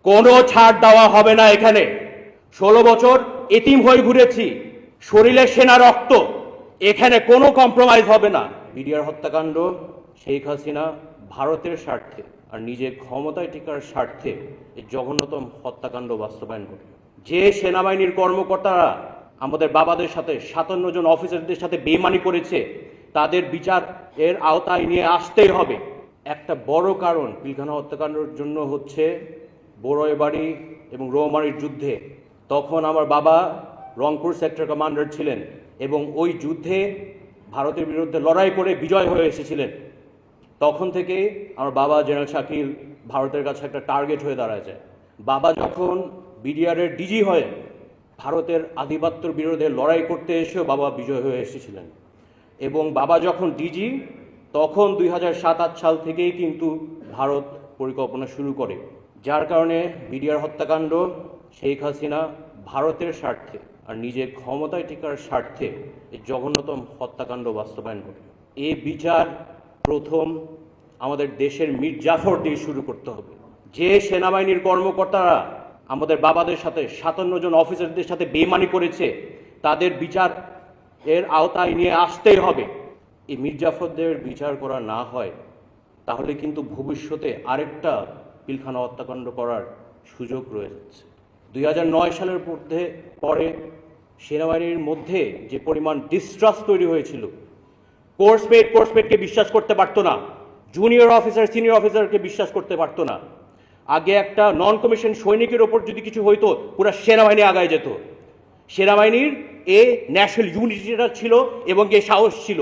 কোনো ছাড় দেওয়া হবে না এখানে। 16 বছর এতিম হয়ে ঘুরেছি, শরীরে সেনা রক্ত, এখানে কোনো কম্প্রোমাইজ হবে না। বিডিআর হত্যাকাণ্ড শেখ হাসিনা ভারতের স্বার্থে আর নিজের ক্ষমতায় টিকার স্বার্থে এই জঘন্যতম হত্যাকাণ্ড বাস্তবায়ন করে। যে সেনাবাহিনীর কর্মকর্তারা আমাদের বাবাদের সাথে 57 জন অফিসারদের সাথে বেইমানি করেছে, তাদের বিচার এর আওতায় নিয়ে আসতেই হবে। একটা বড় কারণ পিলখানা হত্যাকাণ্ডের জন্য হচ্ছে বড়ইবাড়ি এবং রৌমারীর যুদ্ধে। তখন আমার বাবা রংপুর সেক্টর কমান্ডার ছিলেন এবং ওই যুদ্ধে ভারতের বিরুদ্ধে লড়াই করে বিজয় হয়ে এসেছিলেন। তখন থেকে আমার বাবা জেনারেল শাকিল ভারতের কাছে একটা টার্গেট হয়ে দাঁড়ায় যায়। বাবা যখন বিডিআরের ডিজি হয়, ভারতের আধিপত্যের বিরুদ্ধে লড়াই করতে এসেও বাবা বিজয় হয়ে এসেছিলেন। এবং বাবা যখন ডিজি, তখন 2007-08 সাল থেকেই কিন্তু ভারত পরিকল্পনা শুরু করে, যার কারণে বিডিআর হত্যাকাণ্ড শেখ হাসিনা ভারতের স্বার্থে আর নিজের ক্ষমতায় টিকার স্বার্থে এই জঘন্যতম হত্যাকাণ্ড বাস্তবায়ন করে। এই বিচার প্রথম আমাদের দেশের মীর জাফর দিয়ে শুরু করতে হবে। যে সেনাবাহিনীর কর্মকর্তারা আমাদের বাবাদের সাথে 57 জন অফিসারদের সাথে বেইমানি করেছে, তাদের বিচার এর আওতায় নিয়ে আসতেই হবে। এই মীর জাফরদের বিচার করা না হয় তাহলে কিন্তু ভবিষ্যতে আরেকটা পিলখানা হত্যাকাণ্ড করার সুযোগ রয়ে যাচ্ছে। 2009 সালের পরে সেনাবাহিনীর মধ্যে যে পরিমাণ ডিস্ট্রাস্ট তৈরি হয়েছিল, কোর্সমেটকে বিশ্বাস করতে পারতো না, জুনিয়র অফিসার সিনিয়র অফিসারকে বিশ্বাস করতে পারতো না। আগে একটা নন কমিশন সৈনিকের ওপর যদি কিছু হইতো, পুরো সেনাবাহিনী আগায় যেত। সেনাবাহিনীর ন্যাশনাল ইউনিটিটা ছিল এবং সাহস ছিল।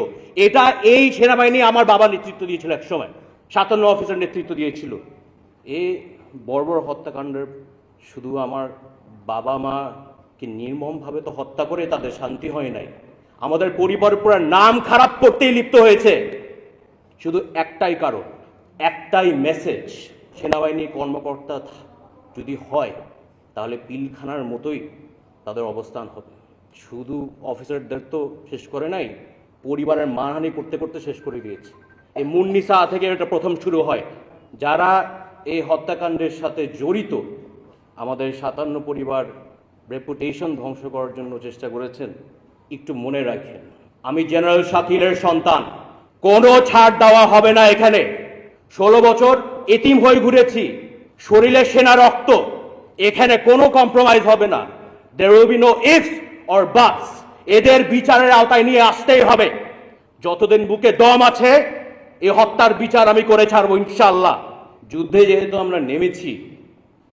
এই সেনাবাহিনী আমার বাবা নেতৃত্ব দিয়েছিল, এক সময় 57 অফিসার নেতৃত্ব দিয়েছিল। এই বর্বর হত্যাকাণ্ডের শুধু আমার বাবা মাকে নির্মমভাবে তো হত্যা করে তাদের শান্তি হয় নাই, আমাদের পরিবার পুরো নাম খারাপ করতেই লিপ্ত হয়েছে। শুধু একটাই কারণ, একটাই মেসেজ, সেনাবাহিনী কর্মকর্তা যদি হয় তাহলে পিলখানার মতোই তাদের অবস্থান হবে। শুধু অফিসারদের তো শেষ করে নাই, পরিবারের মানহানি করতে করতে শেষ করে দিয়েছে। এই মুন্নিসা থেকে এটা প্রথম শুরু হয়। যারা এই হত্যাকাণ্ডের সাথে জড়িত, আমাদের 57 পরিবার রেপুটেশন ধ্বংস করার জন্য চেষ্টা করেছেন, একটু মনে রাখেন, আমি জেনারেল শাকিলের সন্তান, কোনো ছাড় দেওয়া হবে না এখানে। 16 বছর এতিম হয়ে ঘুরেছি, শরীরে সেনা রক্ত, এখানে কোনো কম্প্রোমাইজ হবে না। There will be no ifs or buts. এদের বিচারের আওতায় নিয়ে আসতেই হবে। যতদিন বুকে দম আছে এই হত্যার বিচার আমি করে ছাড়বো ইনশাআল্লাহ। যুদ্ধে যেহেতু আমরা নেমেছি,